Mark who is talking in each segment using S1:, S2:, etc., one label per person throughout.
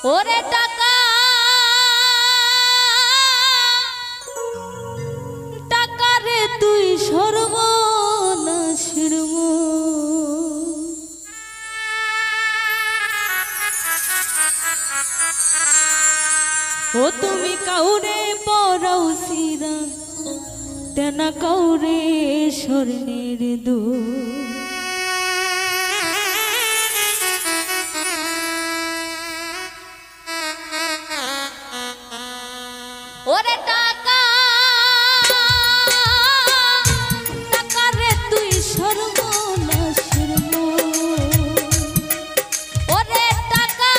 S1: ওরে টাকা টাকা রে তুই সর্বনাশের ও তুমি কাউরে পরাও সিরা তেনা কাউরে স্বর্ণের দো ওরে টাকা টাকা রে তুই সর্বনাশের ওরে টাকা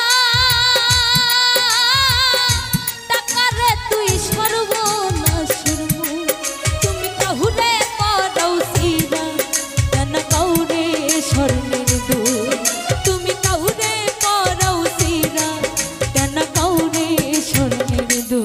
S1: টাকা রে তুই সর্বনাশের তুমি কাহুরে পরাও সিরা তেনা কাউরে স্বর্ণের দো তুমি কাহুরে পরাও সিরা তেনা কাউরে স্বর্ণের দো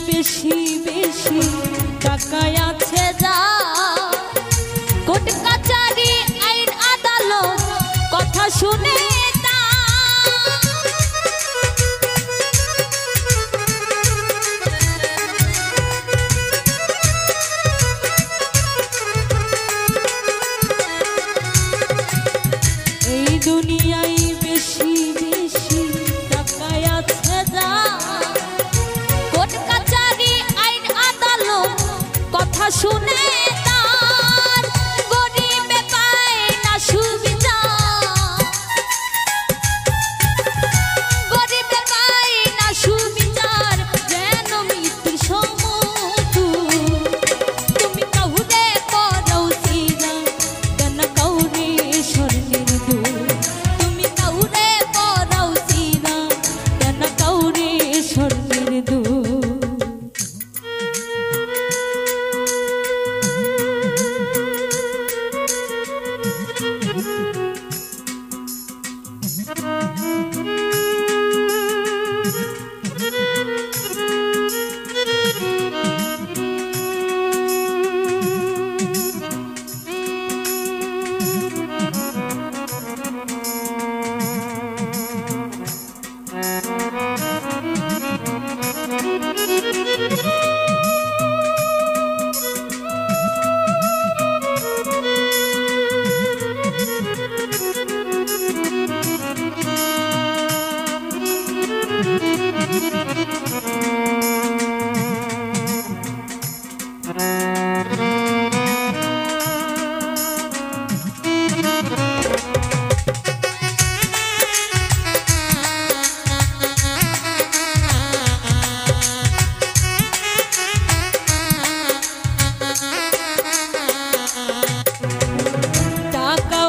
S1: বেশি বেশি টাকায় আছে যা কোর্ট কাচারি আইন আদালত কথা শুনে তা এই দুনিয়ায় বেশি বেশি টাকায় আছে যা কথা শুনে তার গরিবে পায় না সুবিধা গরিবে পায় না সুবিচার যেন মৃত্যুর সমতুল্য তুমি কাউরে পরাও সিরা তেনা কাউরে স্বর্ণের দো তুমি কাউরে পরাও সিরা তেনা কাউরে স্বর্ণের দো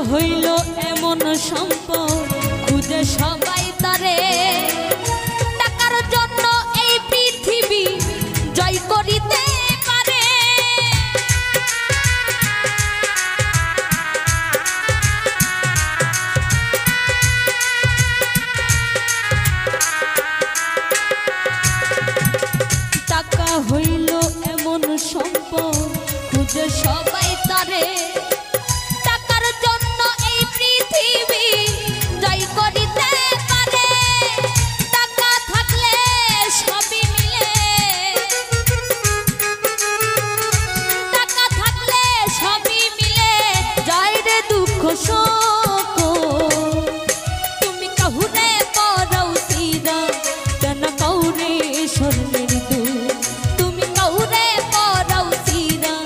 S1: হইল এমন সম্পদ খুঁজে সবাই তারে টাকার জন্য এই পৃথিবী জয় করিতে পারে টাকা হইল এমন সম্পদ খুঁজে সবাই তারে তুমি কাহুরে পরাও সিরা তেনা কাউরে স্বর্ণের দো তুমি কাহুরে পরাও সিরা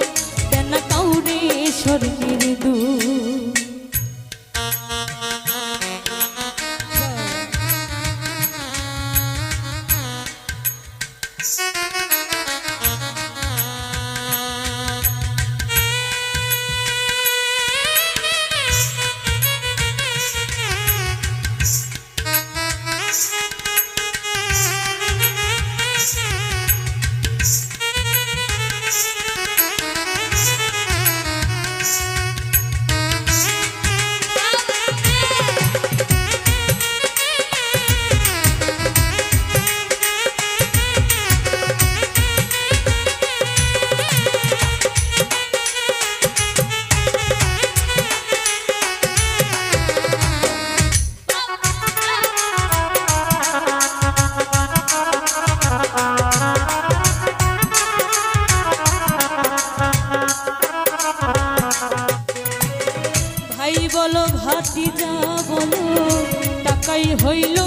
S1: হইল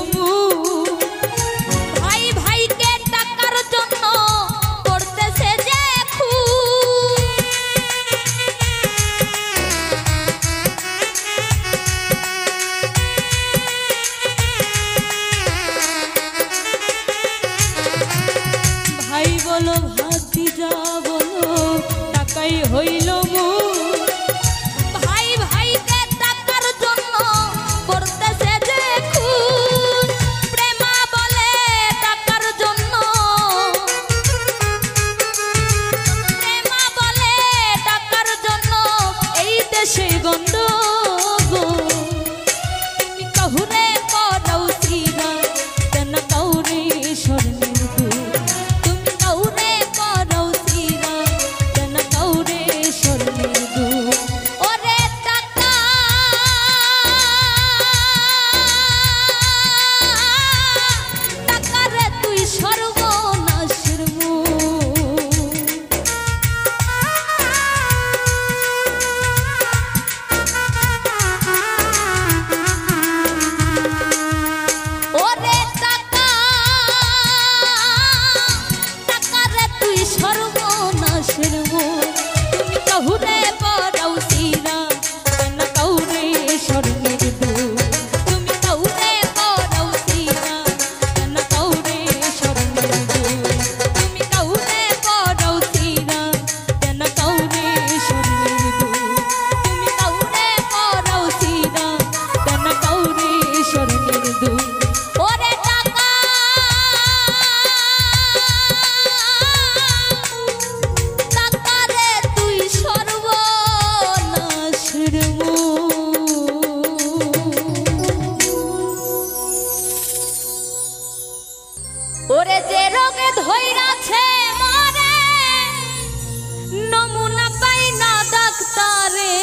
S1: ভাই ভাইকে টাকার জন্য করতেছে যে ভাই বলো ভাতিজা বলো টাকাই হইল ভাই ভাইকে টাকার জন্য করতেছে যে খুন প্রেমা বলে টাকার জন্য প্রেমা বলে টাকার জন্য এই দেশে গন্ডগোল তুমি কাহুরে পড়াও সিরা কেন কাউরে স্বর্ণের দুল তুমি কাউরে পড়াও সিরা কেন কাউরে স্বর্ণের দুল ওরে টাকা টাকারে তুই সর্বনাশের মূল ওরে টাকা টাকারে তুই সর্বনাশের মূল তুমি কাহুরে পড়াও সিরা কেন কাউরে স্বর্ণের দুল তুমি কাহুরে পড়াও সিরা কেন কাউরে স্বর্ণের দুল তুমি কাহুরে পড়াও সিরা কেন কাউরে স্বর্ণের দুল তুমি কাহুরে পড়াও সিরা কেন কাউরে স্বর্ণের দুল ওরে টাকা টাকারে তুই সর্বনাশের ওরে যে রোগে ধইরাছে মরে নমুনা পাই না ডাক্তারে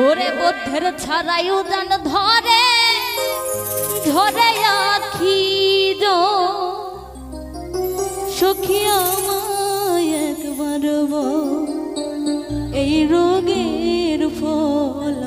S1: ওরে বদ্ধের ছাড়াই উদান ধরে ধরে আখি সখী আমায় একবার বল এই রোগের ফলাফল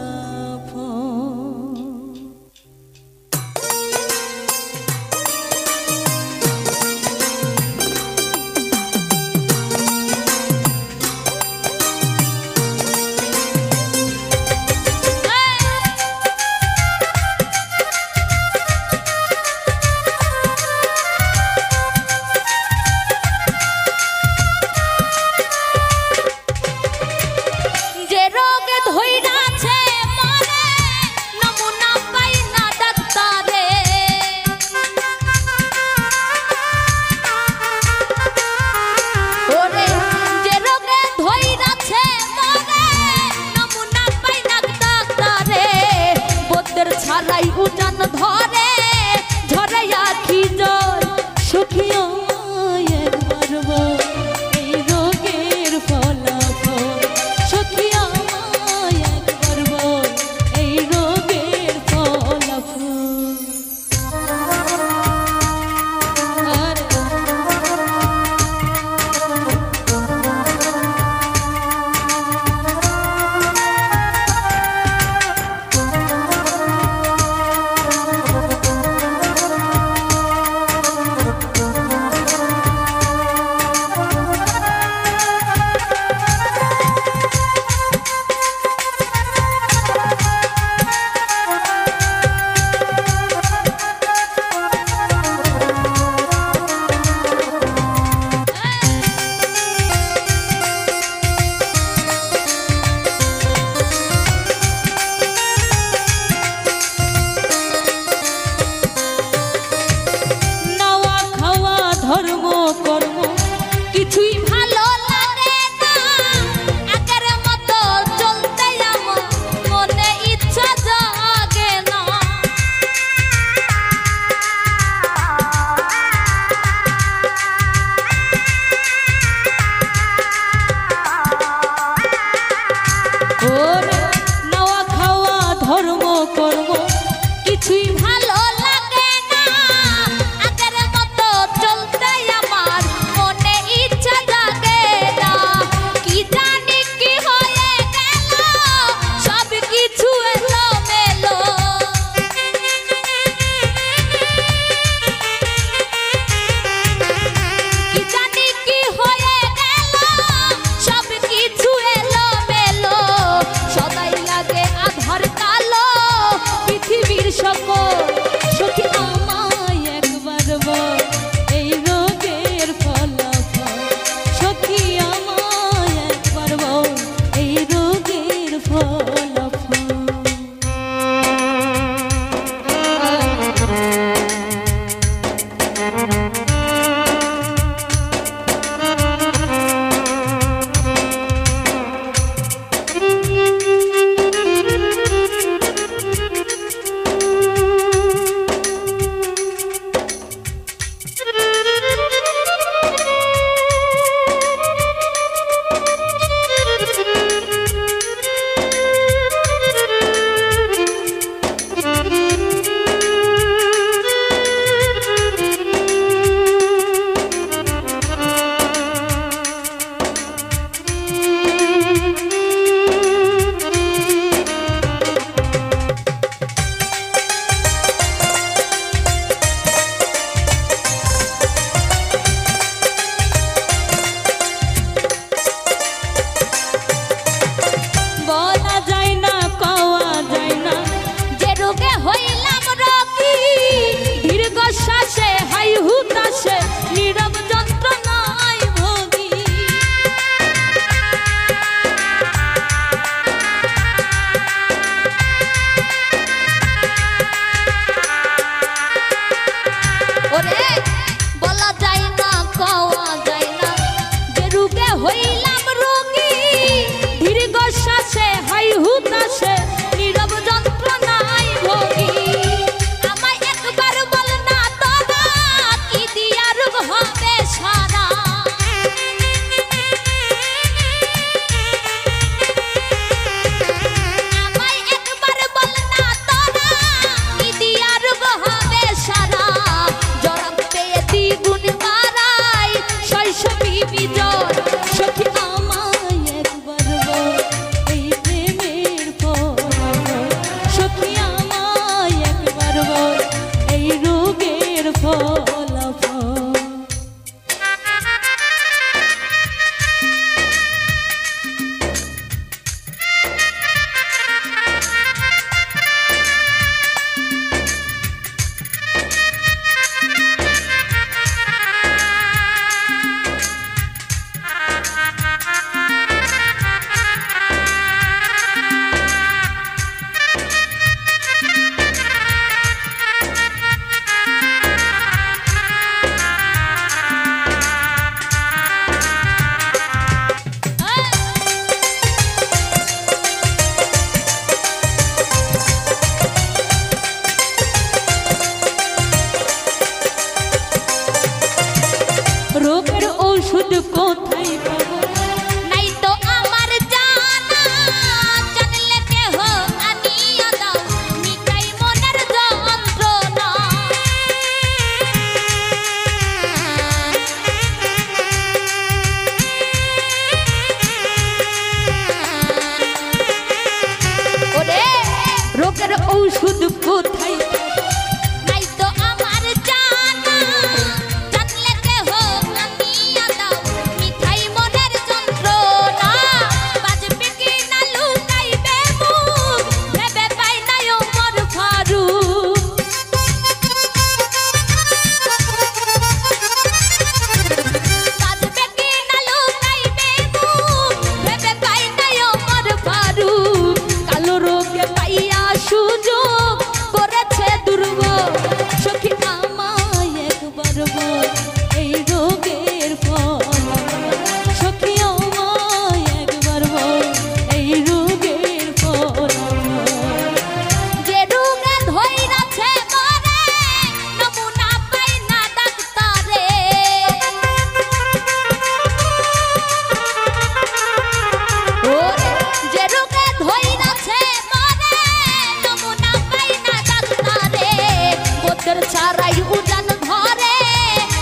S1: ছাড়াই উজান ধরে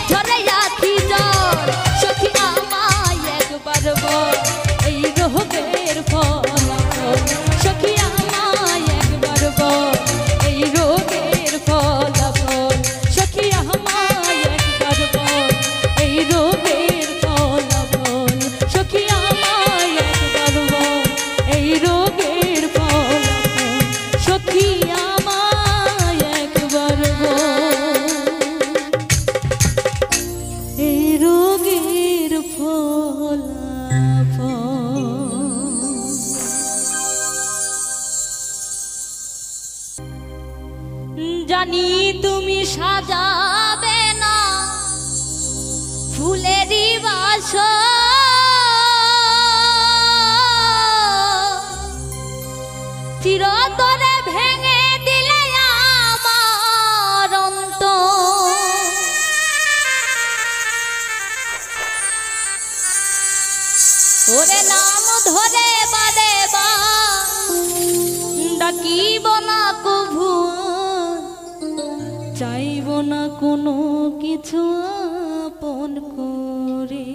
S1: ঝরে আখি জল সখী আমায় একবার বল এই রোগের ফলাফল সখী আমায় একবার বল এই রোগের ফলাফল সখী আমায় একবার বল এই রোগের ফলাফল সখী আমায় একবার বল এই রোগের ফলাফল সখী আমায় একবার বল এই রোগের ফলাফল জানি তুমি সাজাবে না ফুলেরই বাসর চিরতরে ভেঙে দিলে আমার অন্তর ওরে নাম ধরে বারে ডাকিব না কভু চাইব না কোনো কিছু আপন করে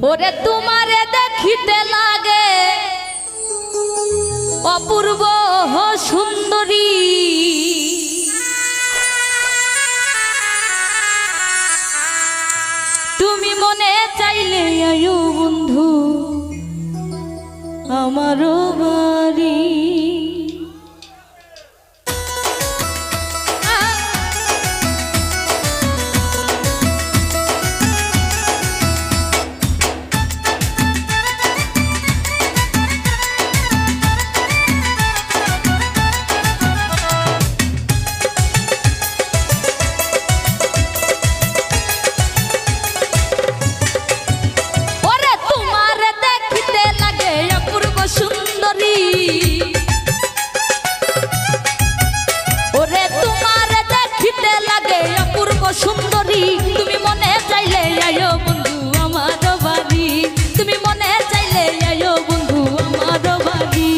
S1: ওরে তোমারে দেখিতে লাগে অপূর্ব সুন্দরী, তুমি মনে চাইলে আয়ো বন্ধু আমারও বাড়ি। সুন্দরী তুমি মনে চাইলে আয়ো বন্ধু আমার বাড়ি, তুমি মনে চাইলে আয়ো বন্ধু আমার বাড়ি।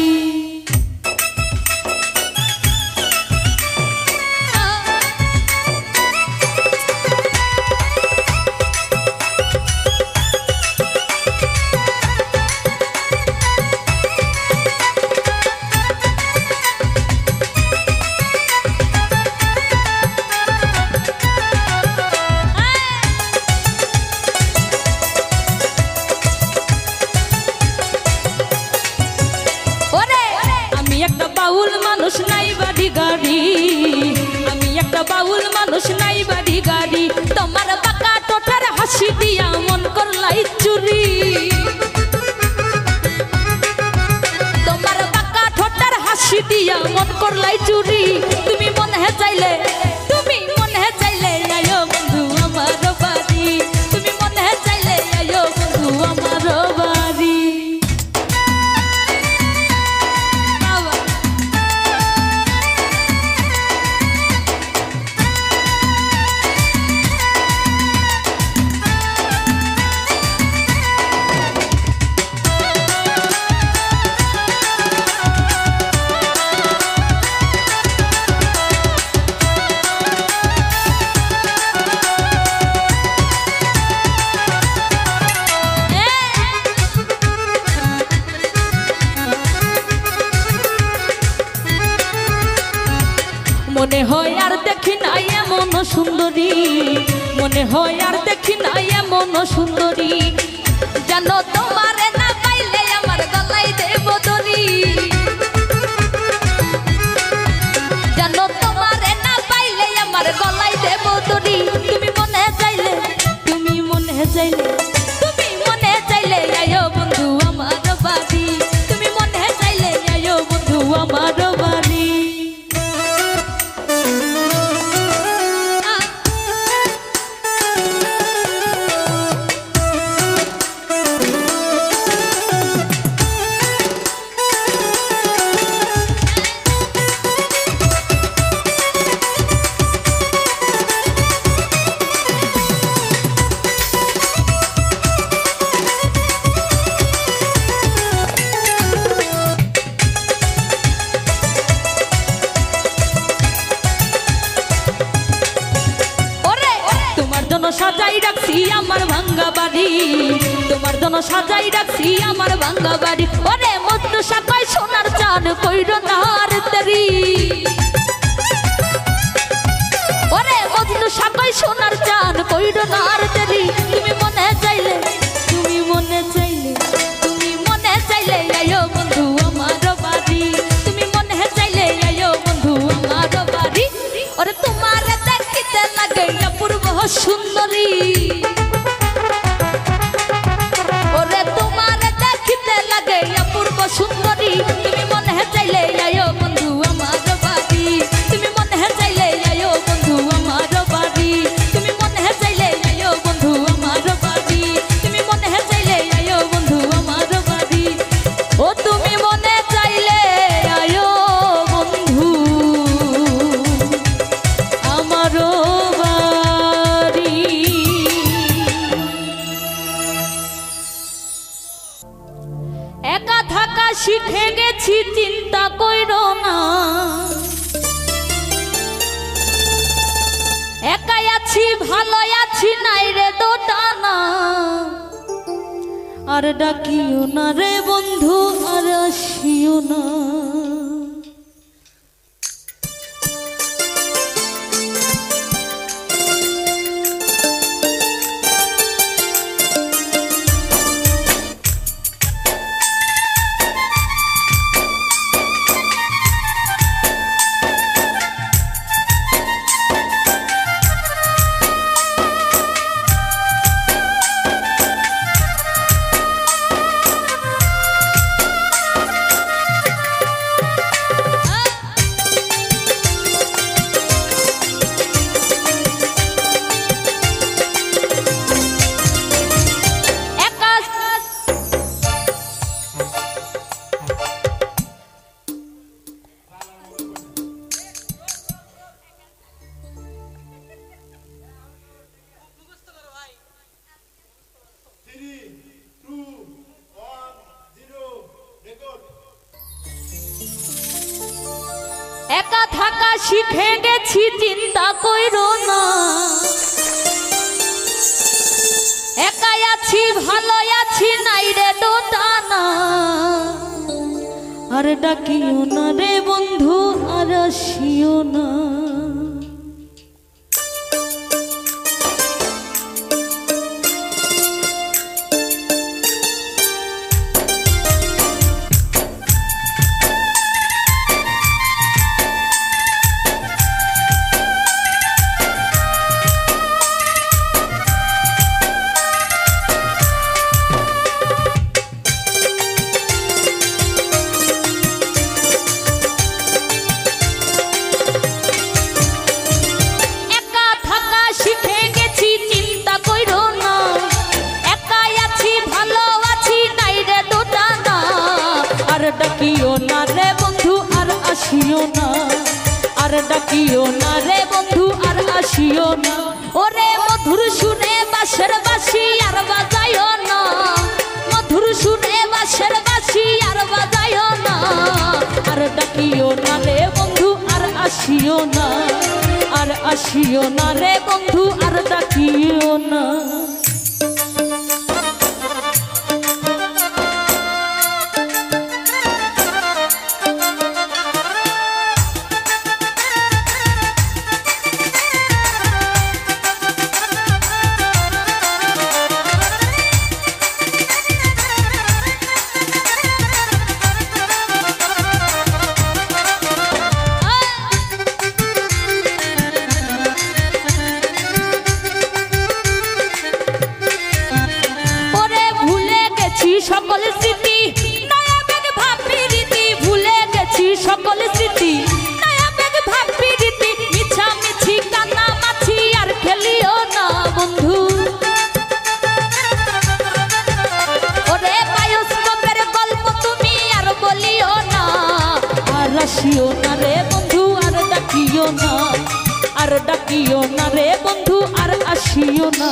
S1: বাউল মানুষ নাই বাড়ি গাড়ি, আমি একটা বাউল মানুষ নাই বাড়ি গাড়ি, তোমার বাঁকা টোটার হাসি দিয়া মন করলাই চুরি, তোমার বাঁকা ঠোঁটার হাসি দিয়া মন করলাই চুরি, তুমি মনে চাইলে তুমি মনে চাইলে আয়ো বন্ধু আমার বাড়ি, তুমি মনে চাইলে আয়ো বন্ধু আমার বাড়ি। মনে হয় আর দেখি নাই এমন সুন্দরী, মনে হয় আর দেখি নাই এমন সুন্দরী, জানো তোমারে না পাইলে আমার গলায় দেব দড়ি, জানো তোমারে না পাইলে আমার গলায় দেব দড়ি, তুমি মনে চাইলে তুমি মনে চাইলে তুমি মনে চাইলে আয়ো বন্ধু আমার বাড়ি, তুমি মনে চাইলে আয়ো বন্ধু আমার বাড়ি। সাজাই রাখছি আমার ভাঙ্গা বাড়ি, তোমার জন্য সাজাই রাখছি আমার ভাঙ্গা বাড়ি, ওরে মজনু সাকাই সোনার চাঁদ কইরো না আর দেরি, ওরে মজনু সাকাই সোনার চাঁদ কইরো না আর দেরি, তুমি মনে চাইলে তুমি মনে চাইলে তুমি মনে চাইলে আয়ো বন্ধু আমার বাড়ি, তুমি মনে চাইলে আয়ো বন্ধু আমার বাড়ি, ওরে তোমার দেখিতে লাগে অপূর্ব সুন্দরী, ওরে তোমার দেখিতে লাগে অপূর্ব সুন্দরী, তুমি মনে চাইলে আয়ো বন্ধু আমার বাড়ি, তুমি মনে চাইলে আয়ো বন্ধু আমার বাড়ি, তুমি মনে চাইলে আয়ো বন্ধু আমার বাড়ি, তুমি মনে চাইলে আয়ো বন্ধু আমার বাড়ি, ও তুমি মনে চাইলে আয়ো বন্ধু আমারও বাড়ি। একা থাকা শিখে গেছি চিন্তা কইরো না, একাই আছি ভালো আছি নাই রে দোটানা, আর ডাকিও না রে বন্ধু আর আসিও না। একা থাকা শিখে গেছি চিন্তা কইরো না, একাই আছি ভালো আছি নাই রে দোটানা। আর ডাকিও না রে বন্ধু আর আসিও না। ডাকিও না রে বন্ধু আর আসিও না, আর ডাকিও না রে বন্ধু আর আসিও না। ওরে মধুর শুনে বাঁশের বাঁশি আর বাজায়ও না, মধুর শুনে বাঁশের বাঁশি আর বাজায়ও না। আর ডাকিও না রে বন্ধু আর আসিও না, আর আসিও না রে বন্ধু আর ডাকিও না। সকল স্মৃতি নয়া বেগ ভাবি রীতি, ভুলে গেছি সকল স্মৃতি নয়া বেগ ভাবি রীতি। মিছা মিছি কান্না মাছি আর খেলিও না বন্ধু, ওরে বায়োস্কোপের গল্প তুমি আর বলিও না। আর আসিও না রে বন্ধু আর ডাকিও না, আর ডাকিও না রে বন্ধু আর আসিও না।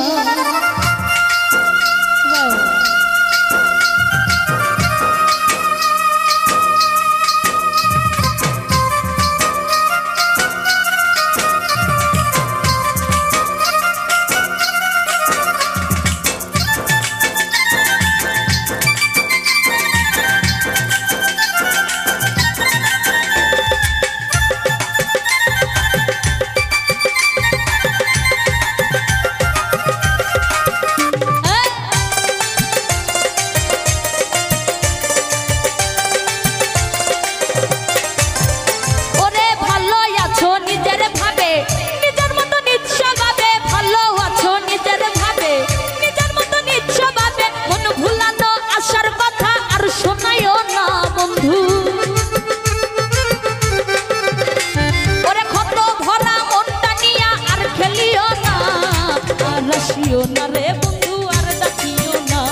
S1: আসিও না রে বন্ধু আর ডাকিও না,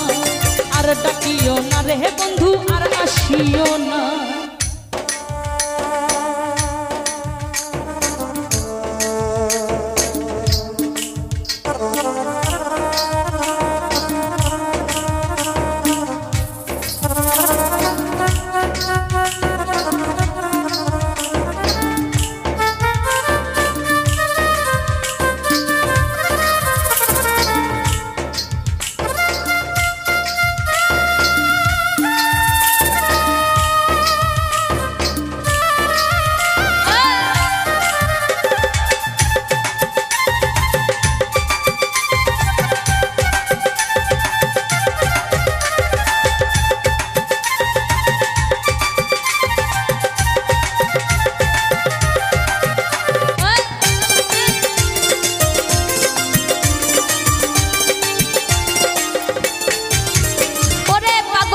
S1: আর ডাকিও না রে বন্ধু আর আসিও না।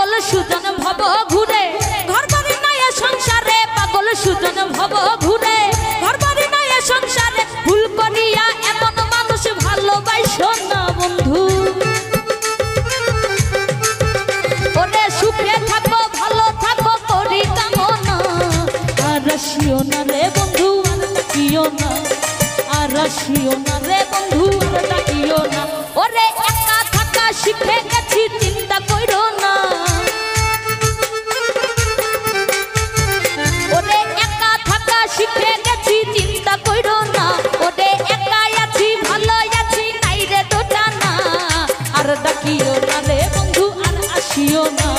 S1: পাগল সুজন ভব ঘুরে ঘর বাড়ি নাই এ সংসারে পাগল সুজন ভব ঘুরে ঘর বাড়ি নাই এ সংসারে ভুল করিয়া এমন মানুষ ভালোবাসো না বন্ধু ওরে সুখে থাকো ভালো থাকো করি কামনা আর আসিও না রে বন্ধু আর ডাকিও না আর আসিও না রে বন্ধু আর ডাকিও না ওরে একা থাকা শিখে গেছি চিন্তা কইরো না ওরে একা থাকা শিখে গেছি চিন্তা কইরো না ওরে একা আছি ভালো আছি নাই রে দোটা না আর ডাকিও না রে বন্ধু আর আসিও না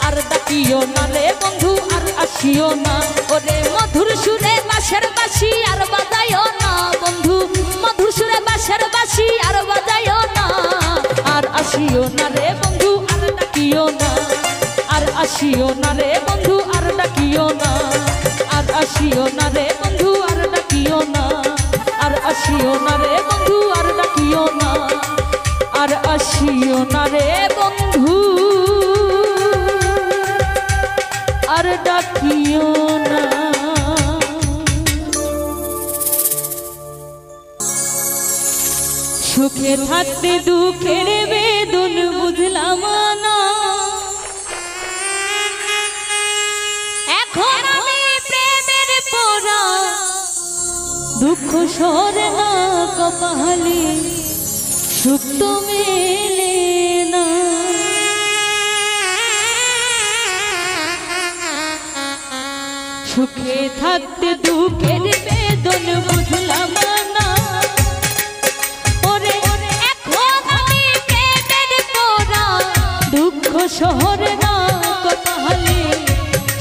S1: আর ডাকিও না রে বন্ধু আর আসিও না ওরে মধুর সুরে বাঁশের বাঁশি আর বাজাইও না বন্ধু মধুর সুরে বাঁশের বাঁশি আর বাজাইও না আর আসিও না রে বন্ধু আর ডাকিও না আর আসিও না রে বন্ধু আর ডাকিও না আর আসিও না রে বন্ধু আর ডাকিও না আর আসিও না রে বন্ধু আর ডাকিও না আর আসিও না রে বন্ধু আর ডাকিও না সুখে থাকতে দুঃখের বেদন বুঝলাম না এখন আমি প্রেমের পোড়া দুঃখ সরে না কপালে সুখ তো মেলে না সুখে থাকতে দুঃখের বেদন বুঝলাম না ওরে এখন আমি প্রেমের পোড়া দুঃখ শহর না কপালে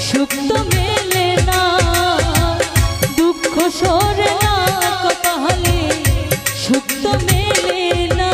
S1: সুখ তো মেলে না দুঃখ শহর না কপালে সুখ তো মেলে না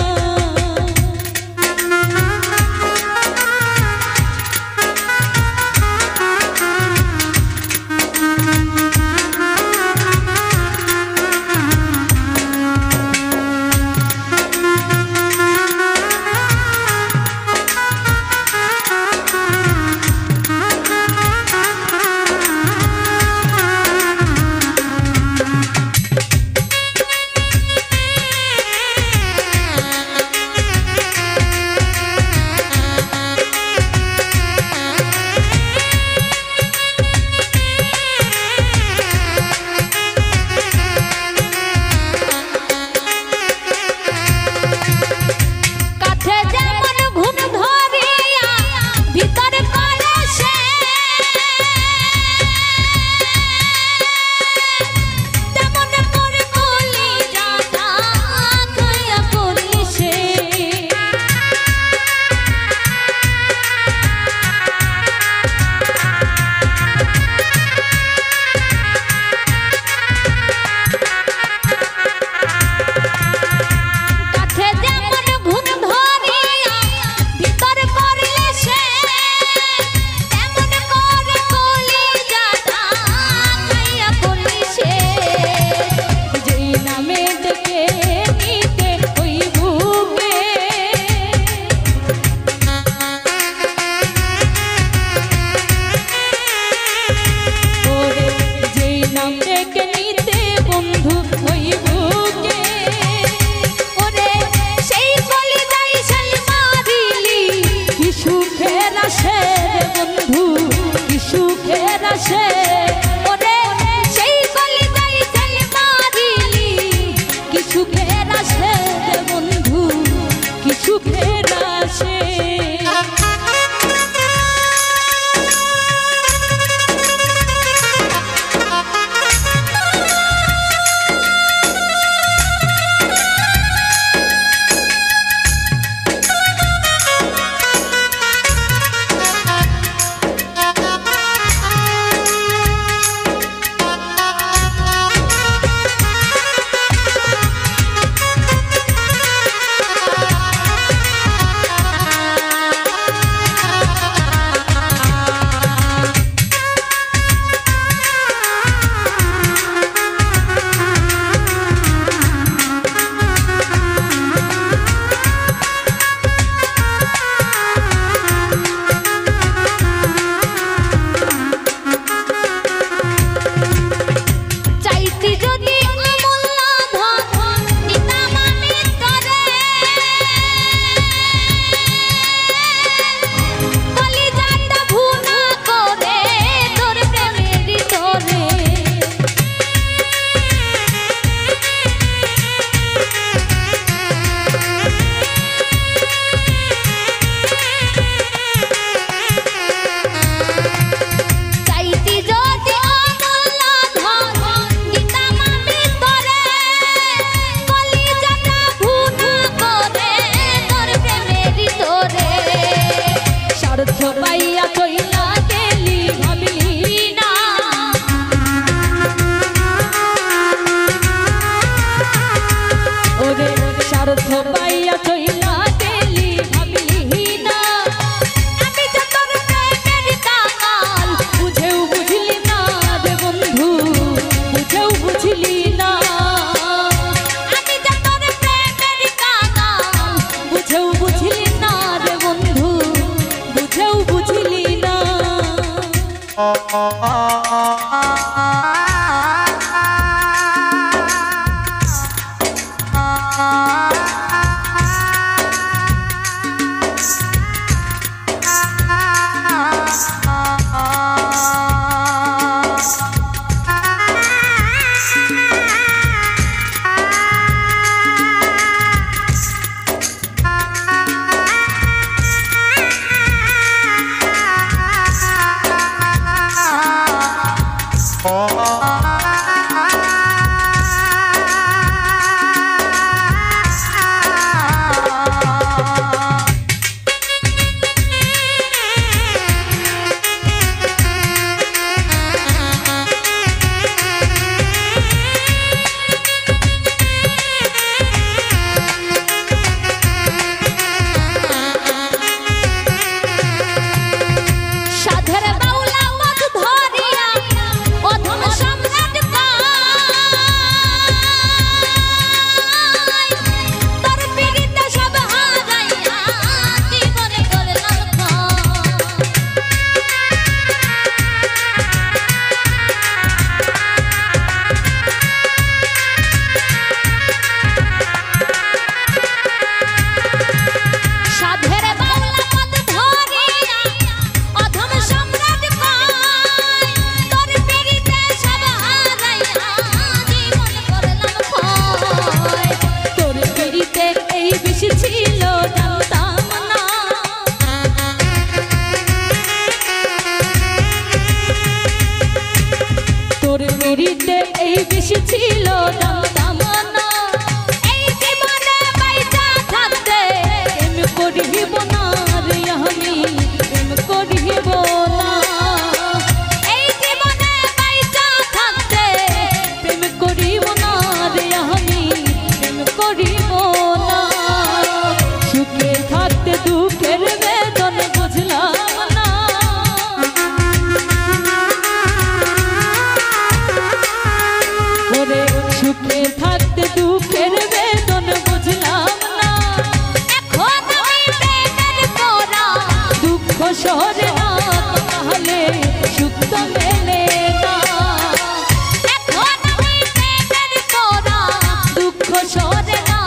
S1: স্বার্থ পাইয়া চইলা গেলি ভাবলি না ওরে স্বার্থ পাইয়া চইলা গেলি ভাবলি না আমি যে তোর প্রেমের কাঙাল বুঝেও বুঝলি না রে বন্ধু বুঝেও বুঝলি না আমি যে তোর প্রেমের কাঙাল বুঝেও বুঝলি না রে বন্ধু বুঝেও বুঝলি না এই বেশি ছিল জানতাম না এই জীবনে বাইচা থাকতে প্রেম করিব না রে আমি প্রেম করিব না এই জীবনে বাইচা থাকতে প্রেম করিব না রে আমি প্রেম করিব না সুখে থাকতে দুঃখের বেদন বুঝলাম না সুখে থাকতে দুঃখের বেদন বুঝলাম না এখন আমি প্রেমের করা দুঃখ সরে না তাহলে সুখ তো মেলে না এখন আমি প্রেমের করা দুঃখ সরে না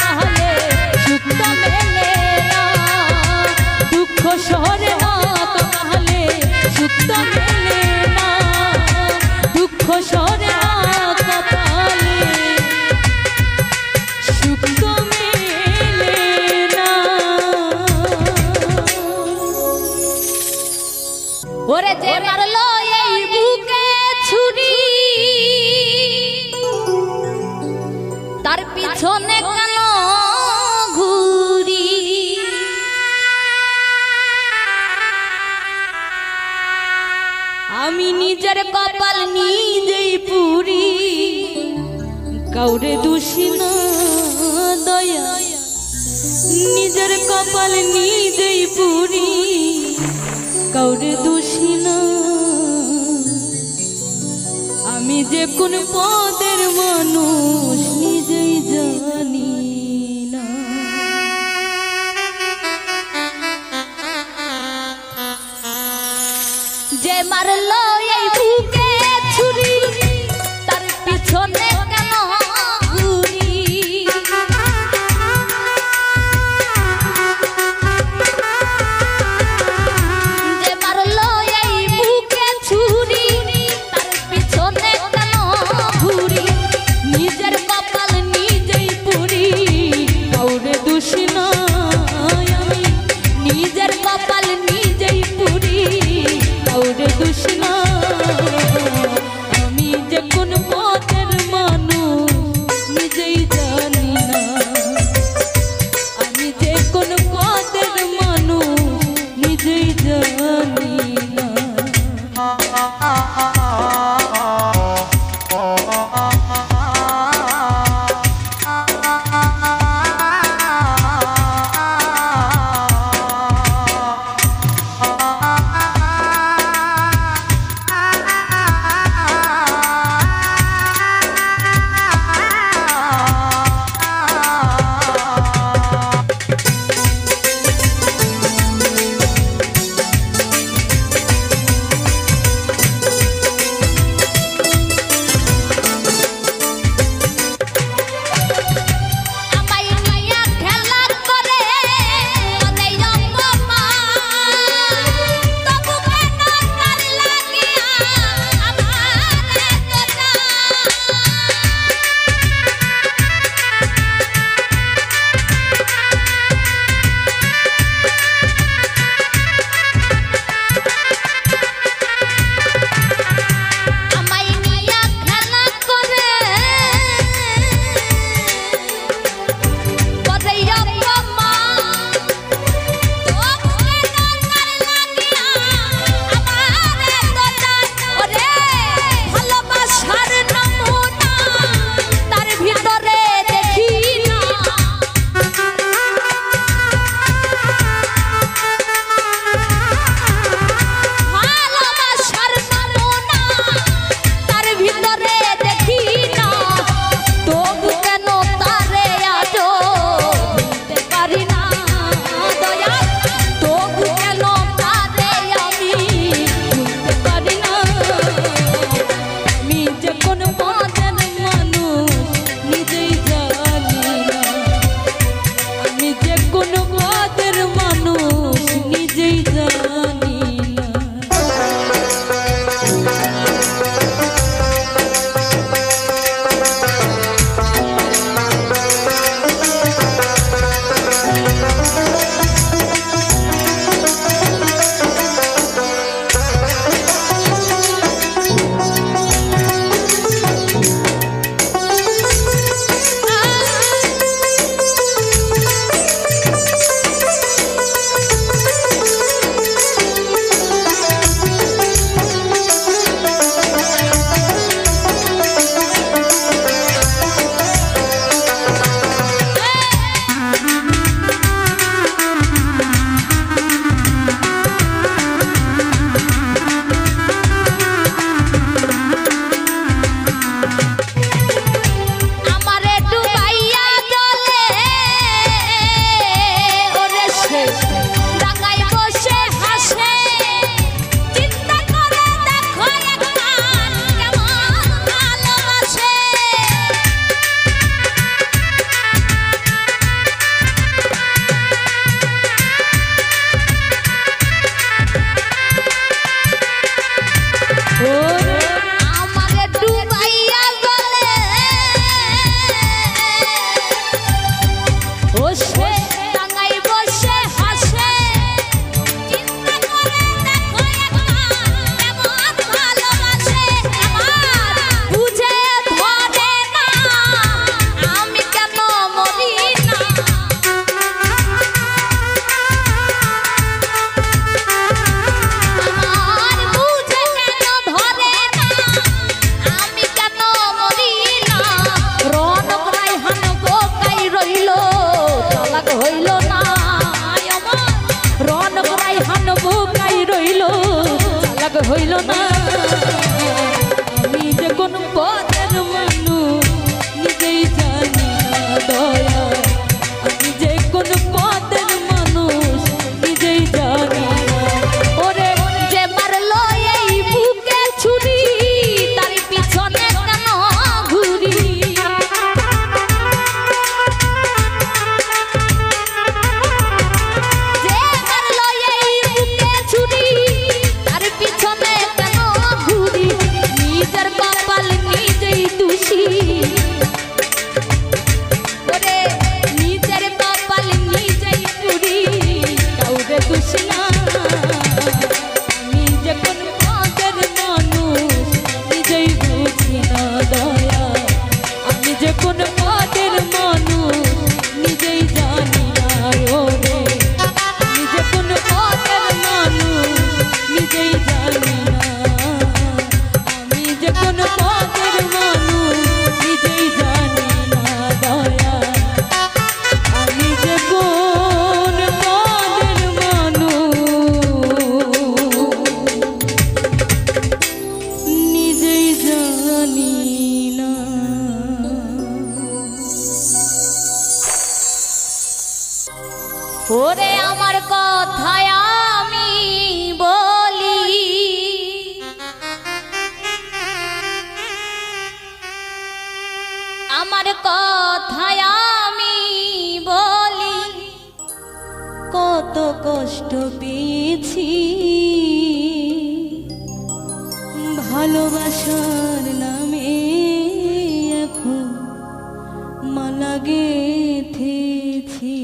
S1: তাহলে সুখ তো মেলে না দুঃখ সরে না তাহলে সুখ তো মেলে না দুঃখ সরে না ওরে যে মারলো এই বুকে ছুরি তার পিছনে কেন ঘুরি আমি নিজের কপাল নিজেই পুরি কাউরে দোষী না দয়া নিজের কপাল নিজেই পুরি কাউরে দোষী না আমি যে কোন পদের মানুষ নিজেই জানি না যে মারলো এই বুকে ছুরি তার পিছনে কেন ঘুরি নিজেই রাগ হইল না আমি যে কোন পদের মানুষ নিজেই জানি না দয়া আমি যে কোন পদের মানুষ নিজেই জানি না ওরে যে মারলো এই বুকে ছুরি তার পিছনে কেন ঘুরি যে মারলো এই বুকে ছুরি তার পিছনে কেন ঘুরি নিজের কপাল নিজেই দোষী ওরে নিজের কপাল নিজেই পুরি কাউরে দোষী না আমি যে কোন পদের মানুষ নিজেই বুঝি না দয়া আমি যে কোন পদের মানুষ নিজেই জানি না ওরে আমি যে কোন পদের মানুষ নিজেই জানি না আমি যে কোন পদের মানুষ নিজেই জানি না দয়া আমি যে কোন পদের মানুষ নিজেই জানি না ওরে আমার কথায় আমি বলি আমার কথায় আমি বলি কত কষ্ট পেয়েছি ভালোবাসার নামে এখন মালা গেঁথেছি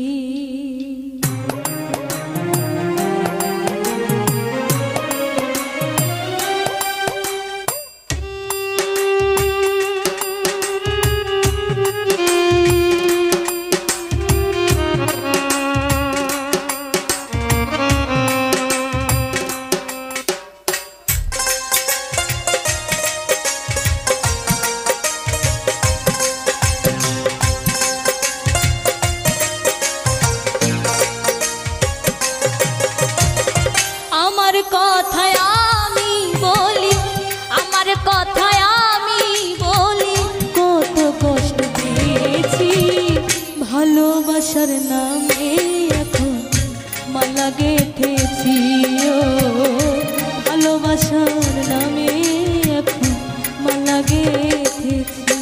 S1: আমার কথায় আমি বলি আমার কথায় আমি বলি কত কষ্ট পেয়েছি ভালোবাসার নামে এখন মালা গেঁথেছি ও ভালোবাসার নামে এখন মালা গেঁথেছি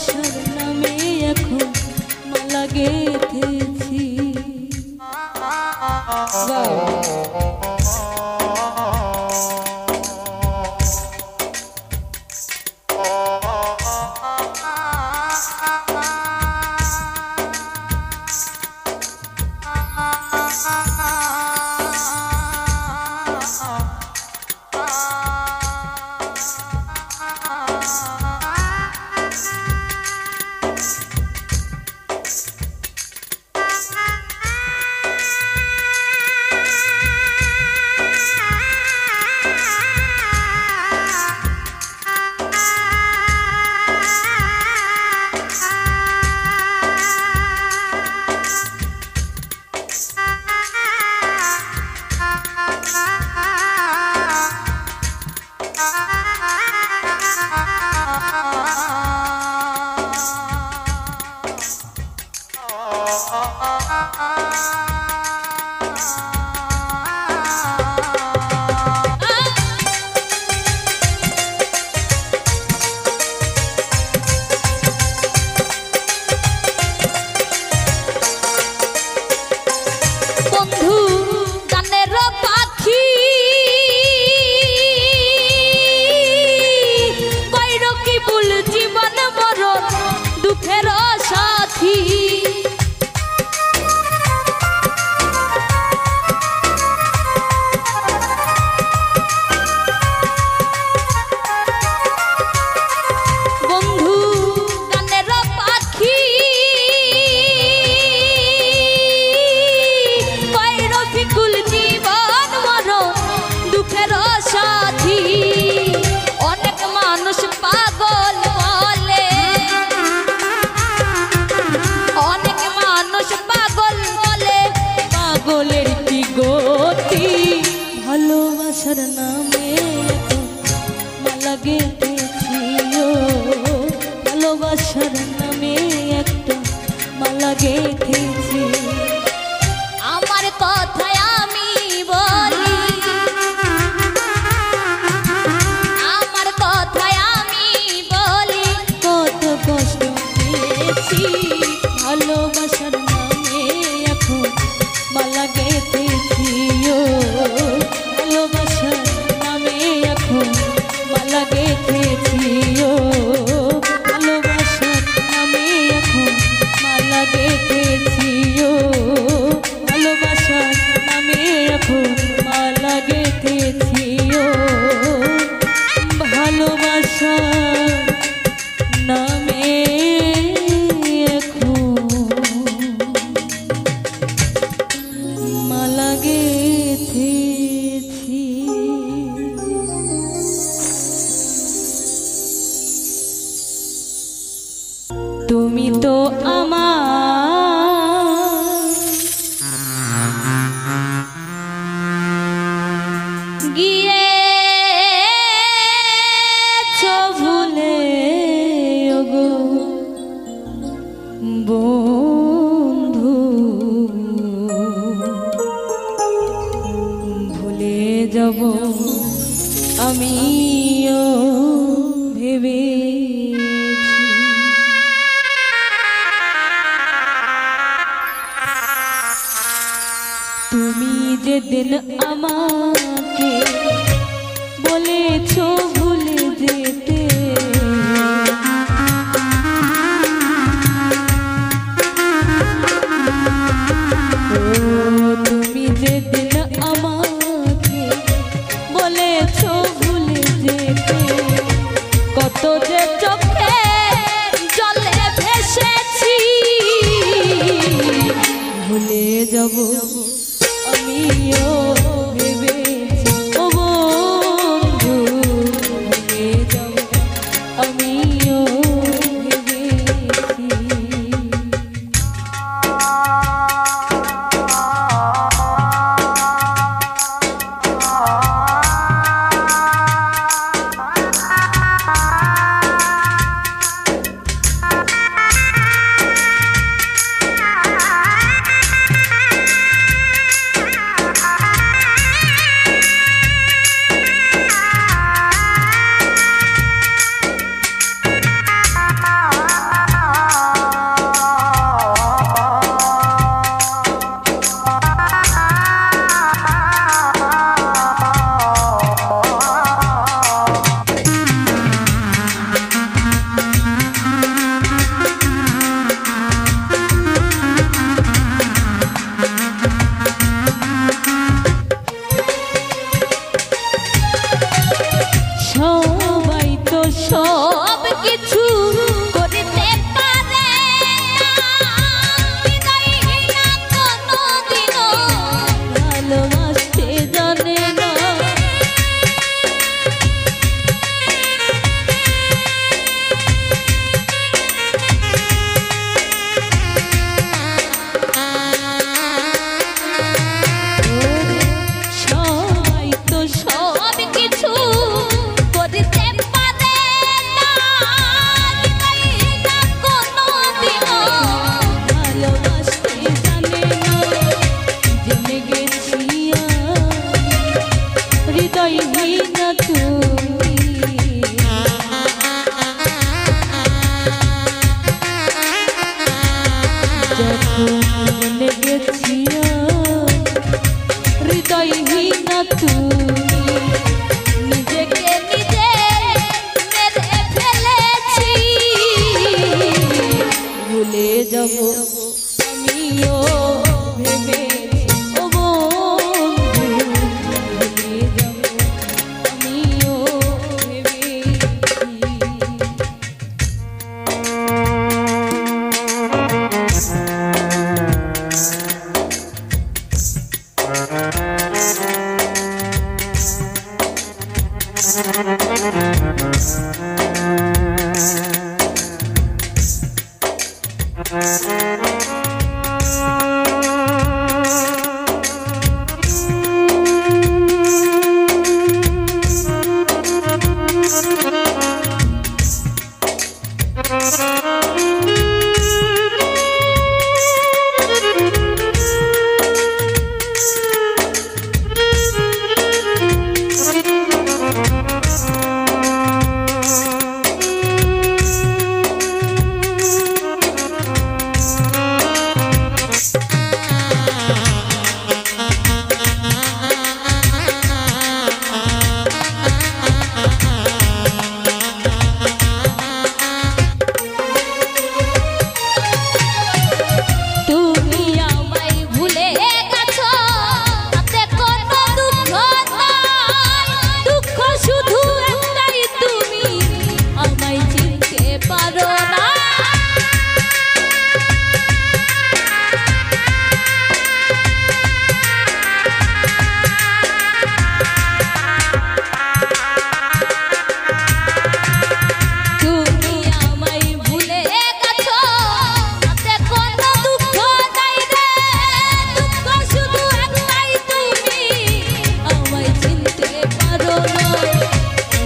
S1: ভালোবাসার নামে এখন মালা গেঁথেছি। ভালোবাসার নামে মালা গেঁথেছি ও, ভালোবাসার নামে একটা মালা গেঁথেছি। আমার কথায় আমি বলি, আমার কথায় আমি বলি, কত কষ্ট পেয়েছি। ভালোবাসার নামে এখন মালা গেঁথেছি ও, ভালোবাসার নামে এখন মালা গেঁথেছি ও, ভালোবাসার নামে এখন মালা গেঁথেছি ও, ভালোবাসার নামে এখন মালা গেঁথেছি ও, ভালোবাসার নামে এখন মালা গেঁথেছি। তুমি তো আমার গিয়েছো ভুলে ওগো বন্ধু, ভুলে যাব আমিও ভেবেছি। তুমি যেদিন আমাকে বলেছো ভুলে যেতে, তুমি যেদিন আমাকে বলেছো ভুলে যেতে, কত যে চোখে জলে ভেসেছি। ভুলে যাব আমিও ভেবেছি ও বন্ধু, ভুলে যাব আমিও ভেবেছি। ভুলে যাব আমিও ভেবে ও বন্ধু ভুলে যাব আমিও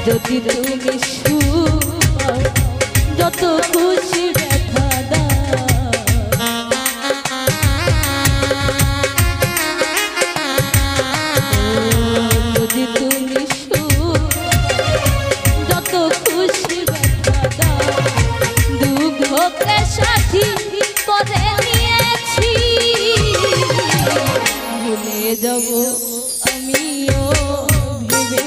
S1: যদি তুমি সুখ যত খুশি দেখা দাও যদি তুমি সুখ যত খুশি দেখা দাও দুঃখকে সাথী করে নিয়েছি ভুলে যাব আমিও ভেবে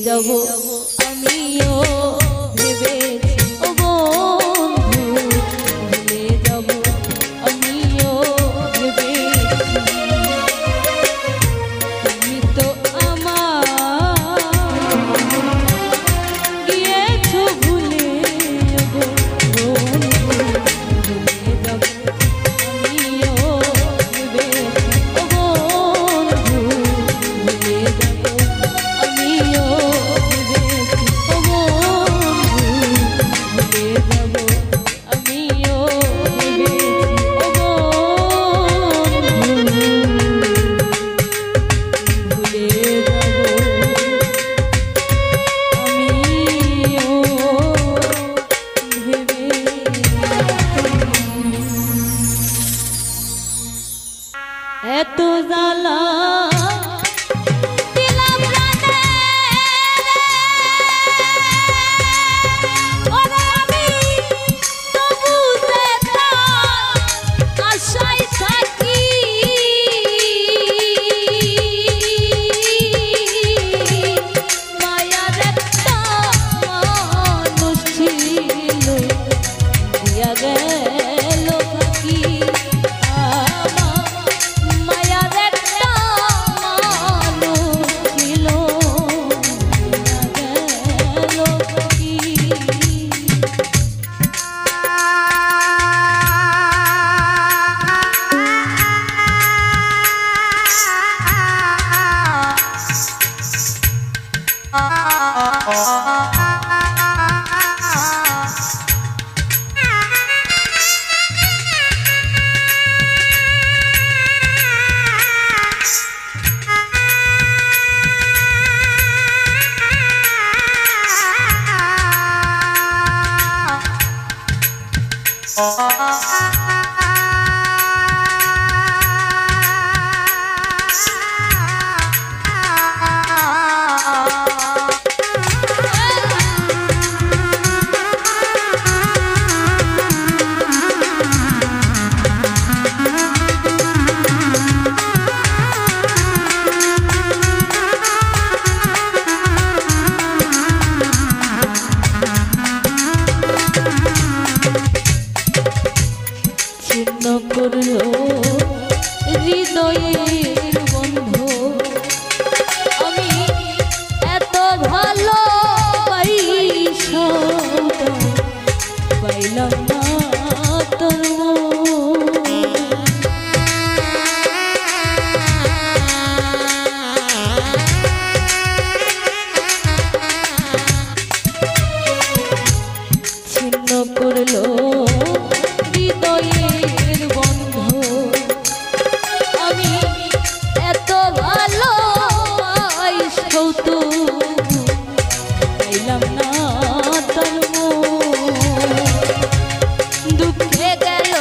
S1: যাব আমিও ভেবে ও বন্ধু এত জ্বালা দিলাম প্রাণে ওরে আমি তবু যে তার আশায় থাকি মায়ার একটা মানুষ ছিল দিয়া গেল ফাঁকি করলো হৃদয়ের বন্ধ আমি এত ভালো পাইলাম না তোর ছিন্ন করলো হৃদয়ের বন্ধ আমি এত ভালো তো পাইলাম না তোর দুঃখে গেল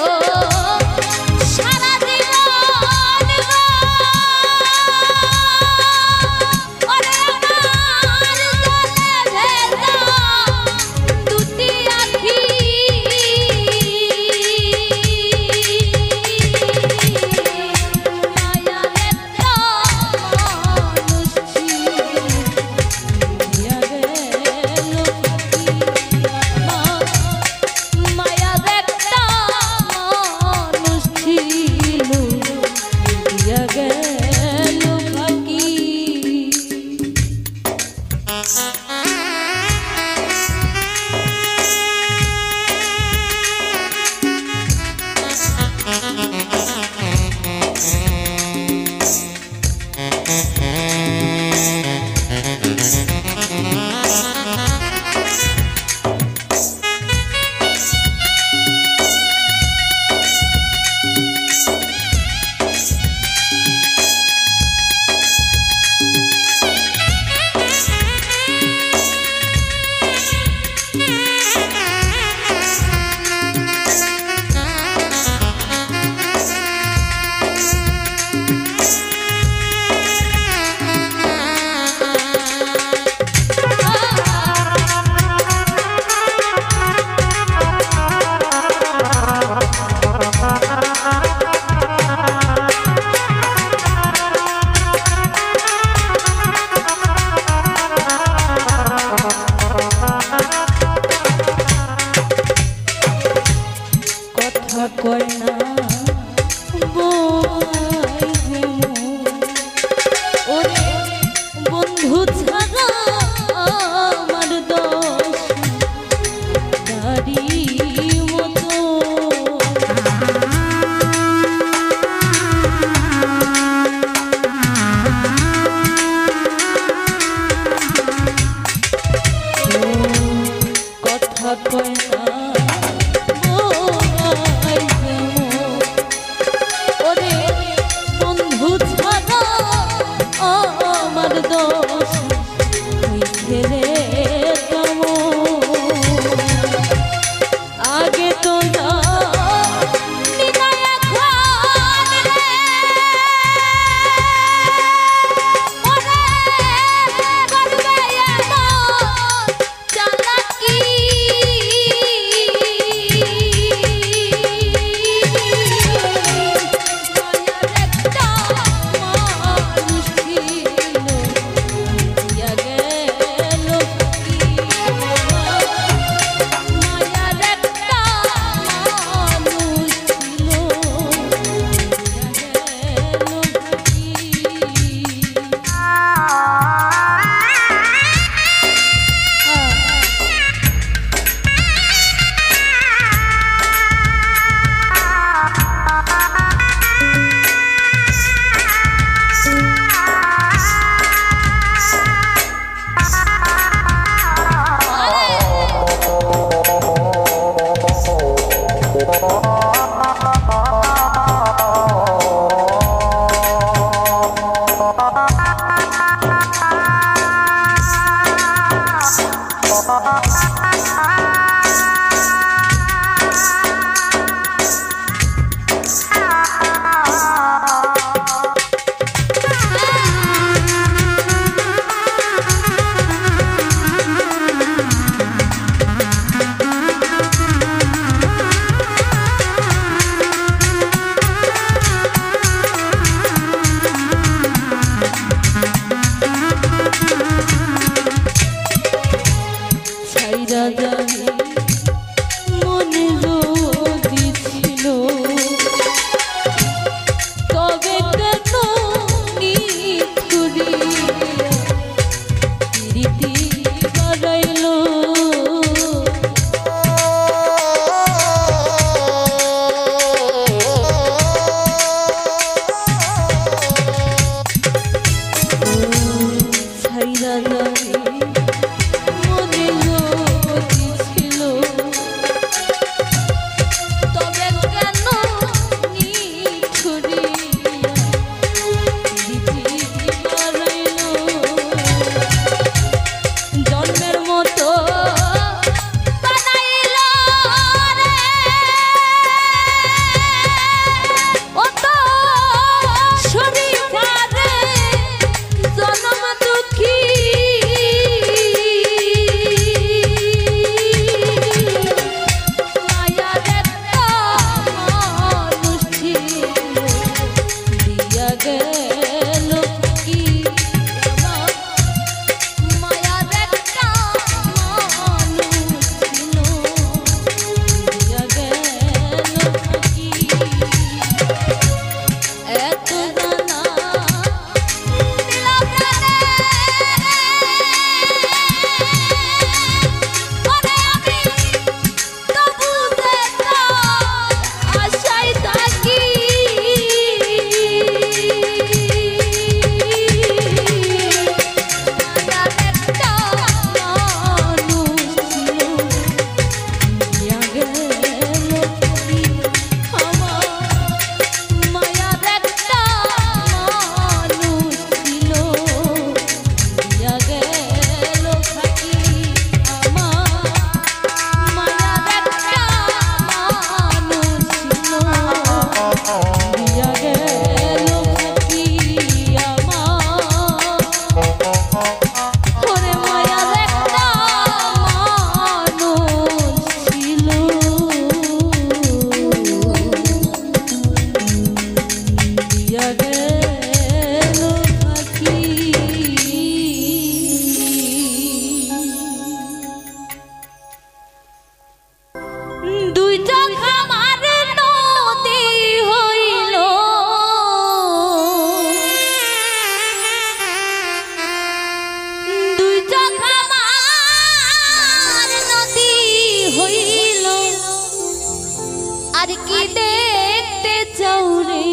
S1: আর কি দেখতে চাও রে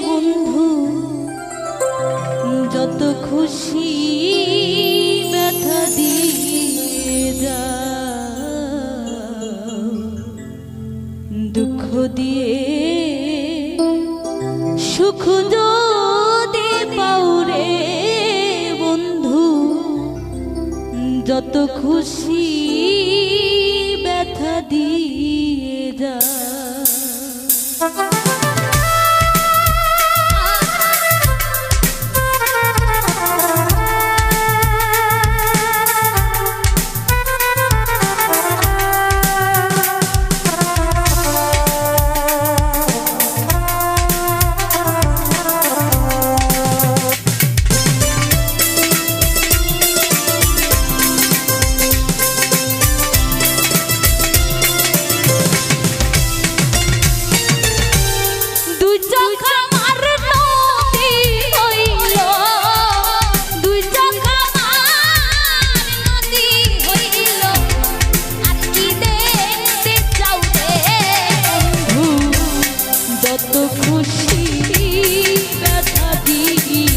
S1: বন্ধু যত খুশি ব্যথা দিয়ে যা দুঃখ দিয়ে সুখ যদি পাও রে বন্ধু যত খুশি ব্যথা দিয়ে যা যত খুশি ব্যথা দিরা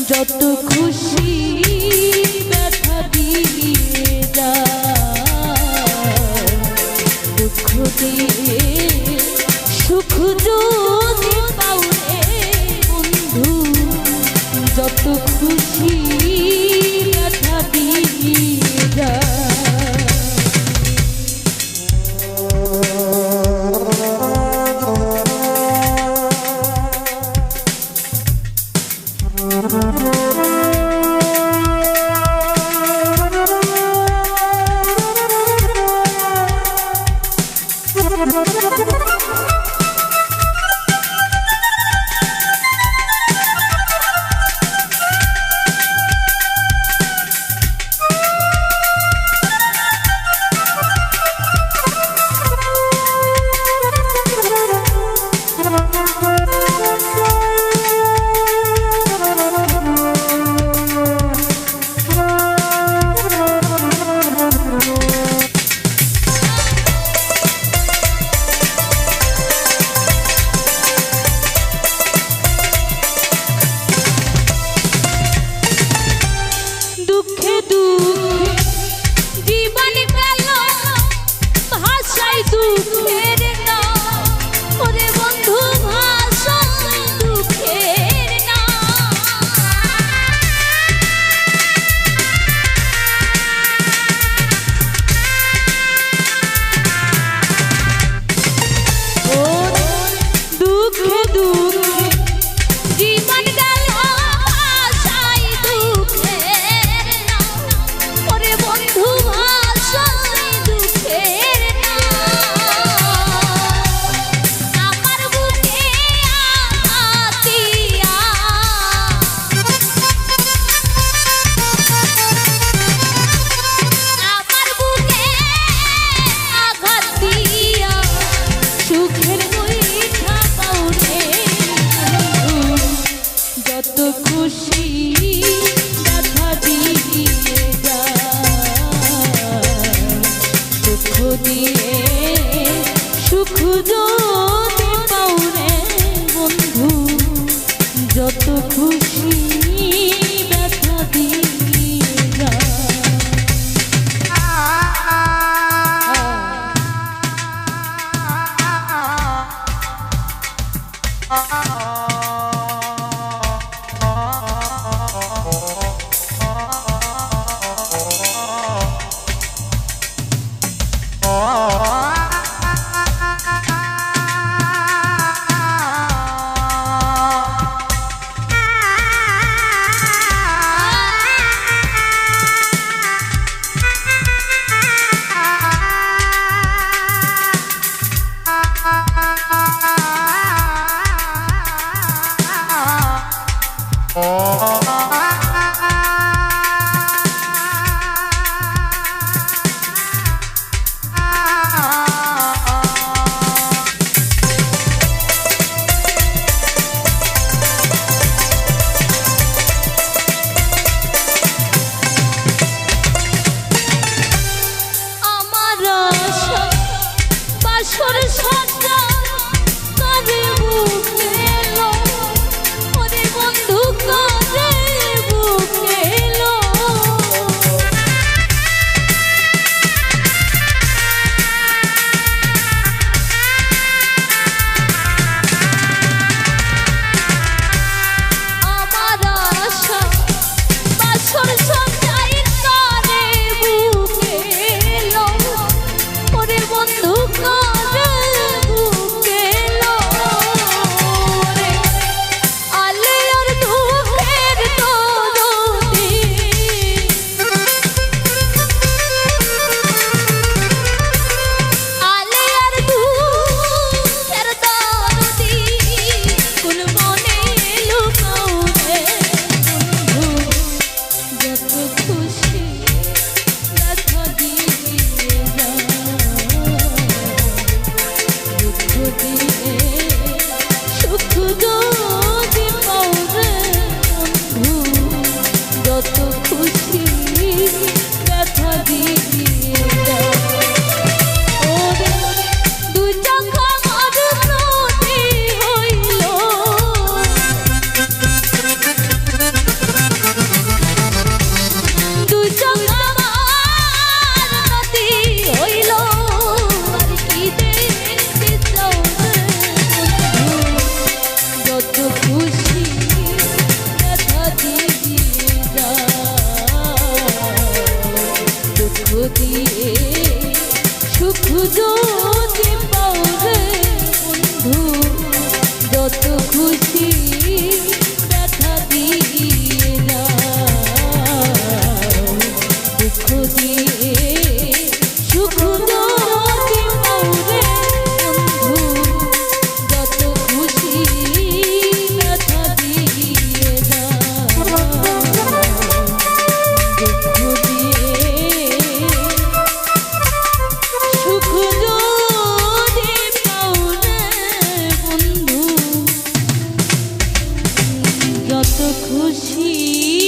S1: যত খুশি ব্যথা দিয়ে যা দুঃখ দিয়ে সুখ যদি পাও রে বন্ধু যত খুশি ব্যথা দিয়ে যা দিয়ে যা দুঃখ দিয়ে সুখ যদি পাও রে বন্ধু যত খুশি ব্যথা দিয়ে যা সুখ যদি পাও রে বন্ধু যত খুশি ব্যথা দিয়ে না দুঃখ দিয়ে সুখ যদি পাও রে বন্ধু যত খুশি ব্যথা দিয়ে না খুশি